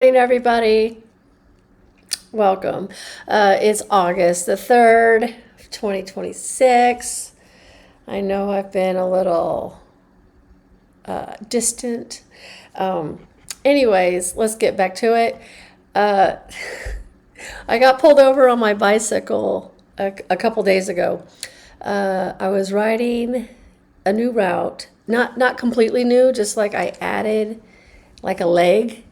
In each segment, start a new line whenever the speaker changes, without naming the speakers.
Morning, everybody. Welcome. It's August the 3rd, 2026. I know I've been a little distant. Anyways, let's get back to it. Uh, I got pulled over on my bicycle a couple days ago. I was riding a new route, not completely new, just like I added like a leg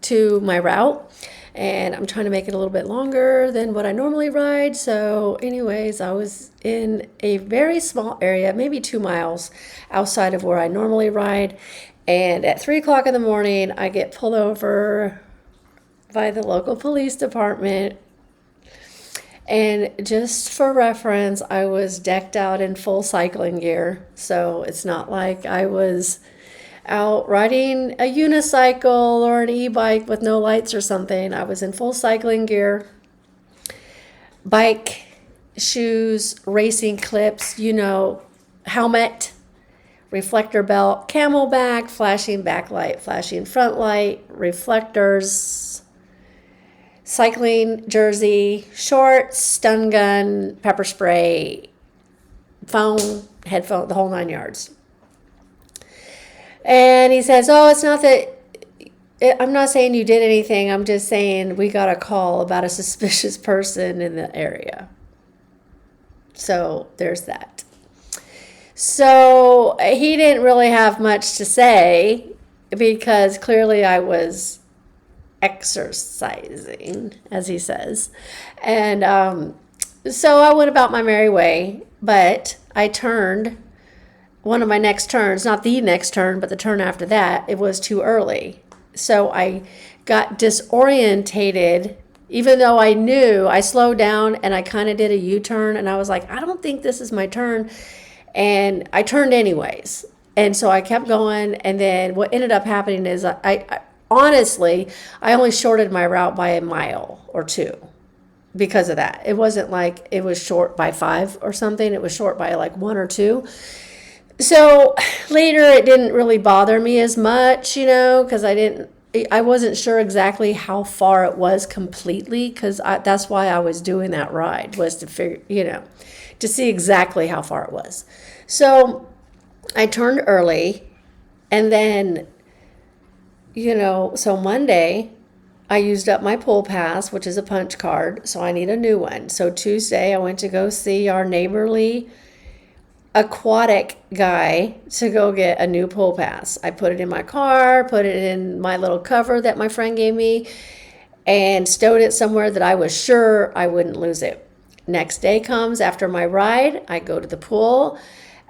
to my route, and I'm trying to make it a little bit longer than what I normally ride. So anyways, I was in a very small area, maybe 2 miles outside of where I normally ride, and at 3 o'clock in the morning I get pulled over by the local police department. And just for reference, I was decked out in full cycling gear, so it's not like I was out riding a unicycle or an e-bike with no lights or something. I was in full cycling gear, bike, shoes, racing clips, helmet, reflector belt, camelback, flashing backlight, flashing front light, reflectors, cycling jersey, shorts, stun gun, pepper spray, phone, headphone, the whole 9 yards. And he says, "Oh, it's not that, I'm not saying you did anything. I'm just saying we got a call about a suspicious person in the area." So there's that. So he didn't really have much to say because clearly I was exercising, as he says. And so I went about my merry way, but I turned one of my next turns, not the next turn, but the turn after that, it was too early. So I got disorientated, even though I knew. I slowed down and I kind of did a U-turn, and I was like, I don't think this is my turn. And I turned anyways. And so I kept going, and then what ended up happening is I honestly, I only shorted my route by a mile or two because of that. It wasn't like it was short by 5 or something. It was short by like 1 or 2. So later it didn't really bother me as much, because I wasn't sure exactly how far it was completely, because that's why I was doing that ride, was to figure, to see exactly how far it was. So I turned early, and then, so Monday I used up my pool pass, which is a punch card, so I need a new one. So Tuesday I went to go see our neighborly aquatic guy to go get a new pool pass. I put it in my car, put it in my little cover that my friend gave me, and stowed it somewhere that I was sure I wouldn't lose it. Next day comes after my ride, I go to the pool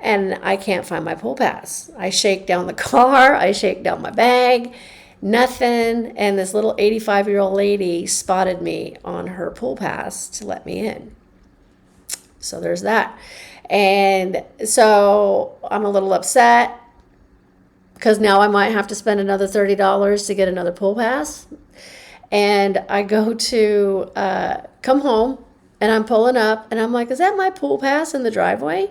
and I can't find my pool pass. I shake down the car, I shake down my bag, nothing. And this little 85-year-old lady spotted me on her pool pass to let me in. So there's that. And so I'm a little upset because now I might have to spend another $30 to get another pool pass. And I go to come home, and I'm pulling up, and I'm like, is that my pool pass in the driveway?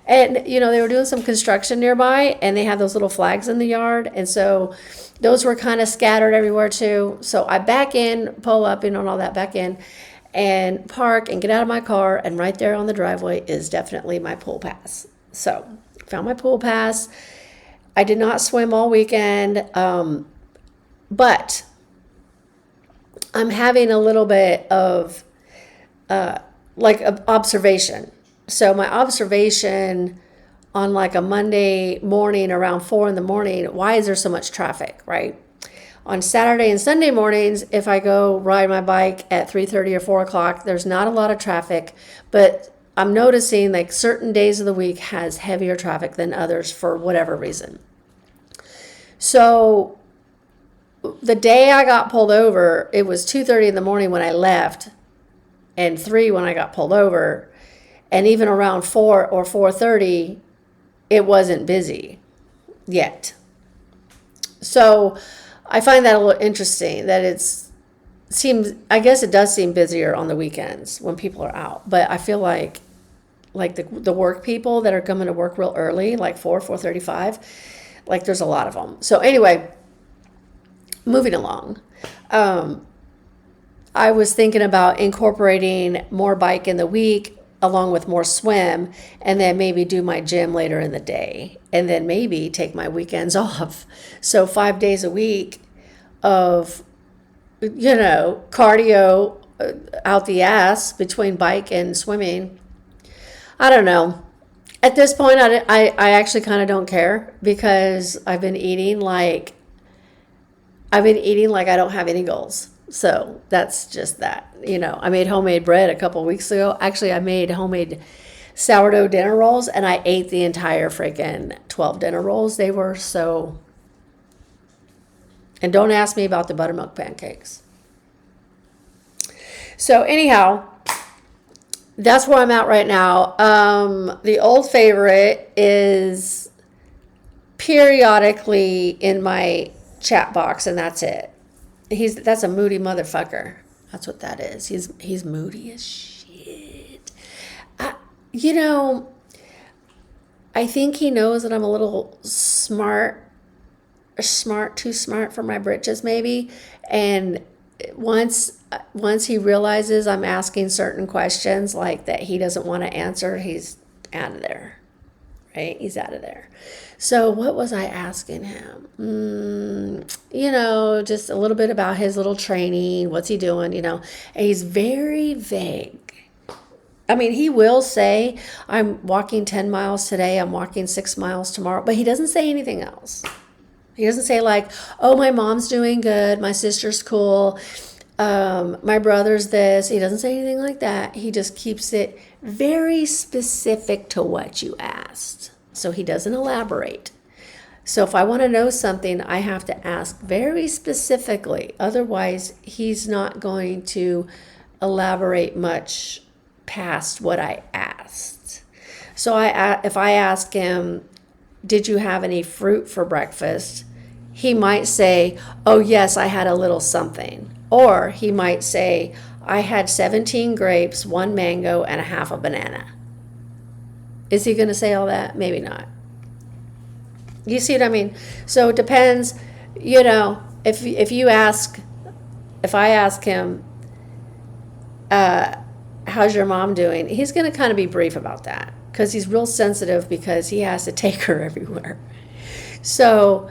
And, they were doing some construction nearby, and they had those little flags in the yard. And so those were kind of scattered everywhere too. So I back in, pull up, and all that, back in, and park and get out of my car, and right there on the driveway is definitely my pool pass. So found my pool pass. I did not swim all weekend, but I'm having a little bit of like observation. So my observation on like a Monday morning around 4 in the morning, why is there so much traffic, right? On Saturday and Sunday mornings, if I go ride my bike at 3:30 or 4 o'clock, there's not a lot of traffic, but I'm noticing like certain days of the week has heavier traffic than others for whatever reason. So the day I got pulled over, it was 2:30 in the morning when I left, and 3 when I got pulled over, and even around 4 or 4:30, it wasn't busy yet. So I find that a little interesting that I guess it does seem busier on the weekends when people are out, but I feel like the work people that are coming to work real early, like 4:35, like there's a lot of them. So anyway, moving along. I was thinking about incorporating more bike in the week along with more swim, and then maybe do my gym later in the day, and then maybe take my weekends off. So 5 days a week of, cardio out the ass between bike and swimming. I don't know. At this point, I actually kind of don't care, because I've been eating like I don't have any goals. So that's just that. I made homemade bread a couple weeks ago. Actually, I made homemade sourdough dinner rolls, and I ate the entire freaking 12 dinner rolls. They were so... And don't ask me about the buttermilk pancakes. So anyhow, that's where I'm at right now. The old favorite is periodically in my chat box, and that's it. That's a moody motherfucker. That's what that is. He's moody as shit. I think he knows that I'm a little too smart for my britches, maybe. And once he realizes I'm asking certain questions like that he doesn't want to answer, he's out of there. Right? He's out of there. So what was I asking him? Just a little bit about his little training. What's he doing? And he's very vague. I mean, he will say, I'm walking 10 miles today. I'm walking 6 miles tomorrow. But he doesn't say anything else. He doesn't say like, oh, my mom's doing good. My sister's cool. My brother's this. He doesn't say anything like that. He just keeps it very specific to what you asked. So he doesn't elaborate. So if I want to know something, I have to ask very specifically. Otherwise, he's not going to elaborate much past what I asked. So if I ask him, did you have any fruit for breakfast? He might say, oh, yes, I had a little something. Or he might say, I had 17 grapes, 1 mango, and a half a banana. Is he going to say all that? Maybe not. You see what I mean? So it depends, if I ask him, how's your mom doing? He's going to kind of be brief about that, because he's real sensitive, because he has to take her everywhere. So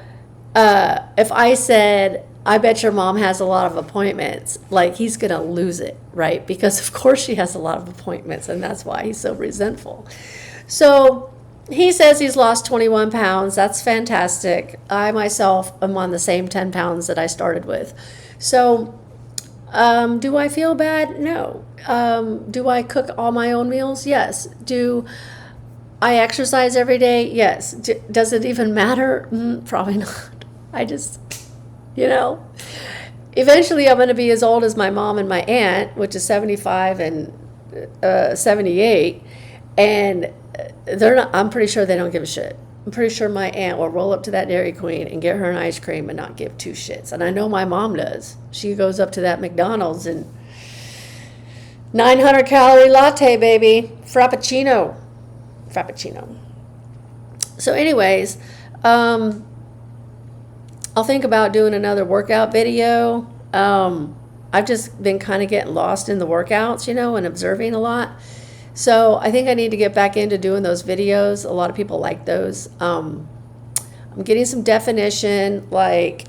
if I said, I bet your mom has a lot of appointments, like, he's going to lose it, right? Because of course she has a lot of appointments, and that's why he's so resentful. So he says he's lost 21 pounds. That's fantastic. I myself am on the same 10 pounds that I started with. So do I feel bad? No. Do I cook all my own meals? Yes. Do I exercise every day? Yes. Does it even matter? Probably not. I just, eventually I'm going to be as old as my mom and my aunt, which is 75 and 78. And I'm pretty sure they don't give a shit. I'm pretty sure my aunt will roll up to that Dairy Queen and get her an ice cream and not give two shits. And I know my mom does. She goes up to that McDonald's and 900 calorie latte, baby. Frappuccino. So anyways, I'll think about doing another workout video. I've just been kind of getting lost in the workouts, and observing a lot. So I think I need to get back into doing those videos. A lot of people like those. I'm getting some definition. Like,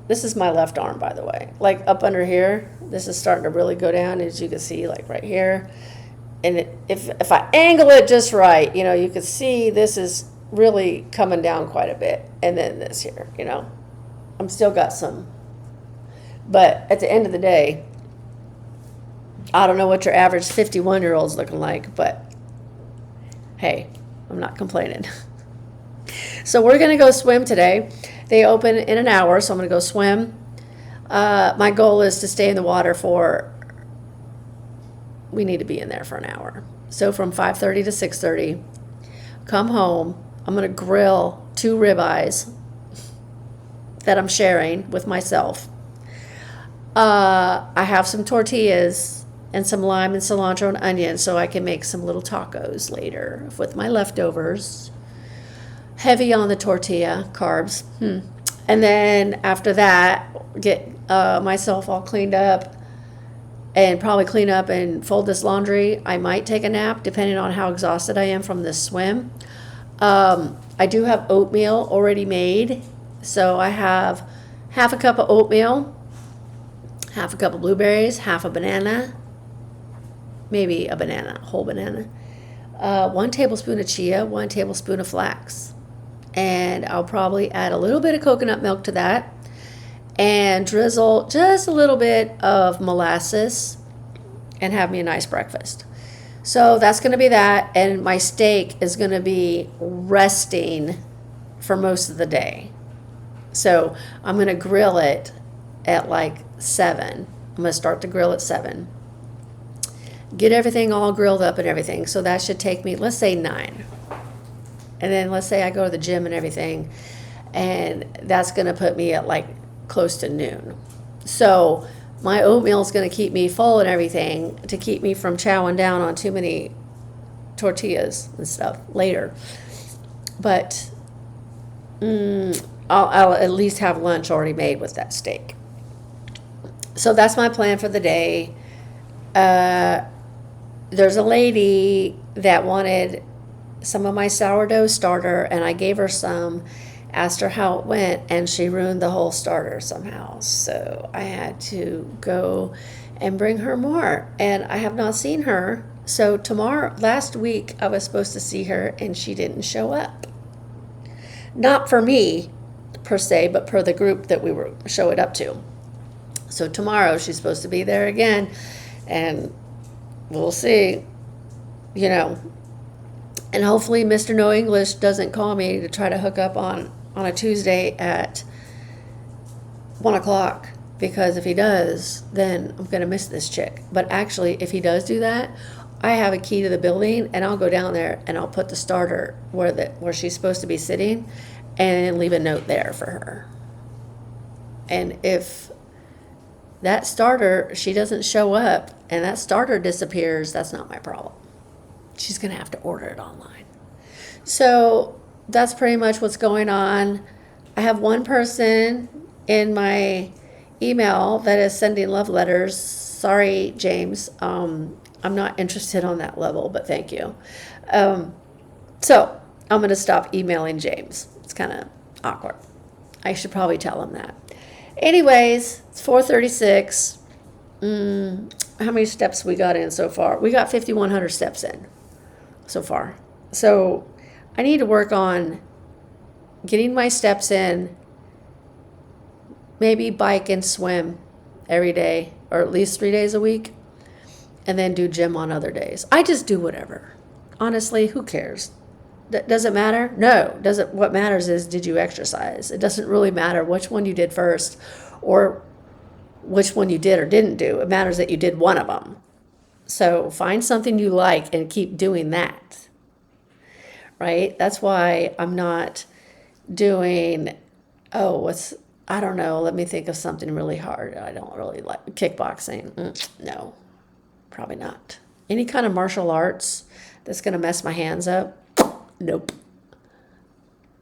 this is my left arm, by the way. Like, up under here, this is starting to really go down, as you can see, like right here. And if I angle it just right, you can see this is really coming down quite a bit. And then this here, I'm still got some. But at the end of the day, I don't know what your average 51-year-old's looking like, but hey, I'm not complaining. So we're going to go swim today. They open in an hour, so I'm going to go swim. My goal is to stay in the water we need to be in there for an hour. So from 5:30 to 6:30, come home. I'm going to grill 2 ribeyes that I'm sharing with myself. I have some tortillas and some lime and cilantro and onion, so I can make some little tacos later with my leftovers. Heavy on the tortilla, carbs. And then after that, get myself all cleaned up and probably clean up and fold this laundry. I might take a nap depending on how exhausted I am from this swim. I do have oatmeal already made. So I have half a cup of oatmeal, half a cup of blueberries, half a banana, maybe a banana, whole banana, 1 tablespoon of chia, 1 tablespoon of flax. And I'll probably add a little bit of coconut milk to that and drizzle just a little bit of molasses and have me a nice breakfast. So that's going to be that. And my steak is going to be resting for most of the day. So I'm going to grill it at like 7. I'm going to start the grill at 7. Get everything all grilled up and everything. So that should take me, let's say 9. And then let's say I go to the gym and everything, and that's going to put me at like close to noon. So my oatmeal is going to keep me full and everything to keep me from chowing down on too many tortillas and stuff later. But I'll at least have lunch already made with that steak. So that's my plan for the day. There's a lady that wanted some of my sourdough starter, and I gave her some, asked her how it went, and she ruined the whole starter somehow. So I had to go and bring her more, and I have not seen her. So last week I was supposed to see her, and she didn't show up. Not for me per se, but per the group that we were showing up to. So tomorrow she's supposed to be there again, and we'll see, and hopefully Mr. No English doesn't call me to try to hook up on a Tuesday at 1 o'clock, because if he does, then I'm going to miss this chick. But actually, if he does do that, I have a key to the building, and I'll go down there and I'll put the starter where she's supposed to be sitting and leave a note there for her. And if that starter, she doesn't show up and that starter disappears, that's not my problem. She's going to have to order it online. So that's pretty much what's going on. I have one person in my email that is sending love letters. Sorry, James. I'm not interested on that level, but thank you. So I'm going to stop emailing James. It's kind of awkward. I should probably tell him that. Anyways, it's 4:36. How many steps we got in so far? We got 5,100 steps in so far. So I need to work on getting my steps in, maybe bike and swim every day, or at least 3 days a week, and then do gym on other days. I just do whatever. Honestly, who cares? Does it matter? No. What matters is, did you exercise? It doesn't really matter which one you did first or which one you did or didn't do. It matters that you did one of them. So find something you like and keep doing that. Right? That's why I'm not doing, I don't know, let me think of something really hard. I don't really like kickboxing. No, probably not. Any kind of martial arts that's going to mess my hands up? Nope.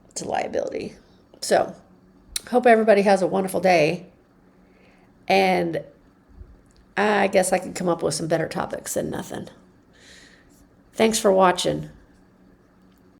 It's a liability. So, hope everybody has a wonderful day. And I guess I could come up with some better topics than nothing. Thanks for watching.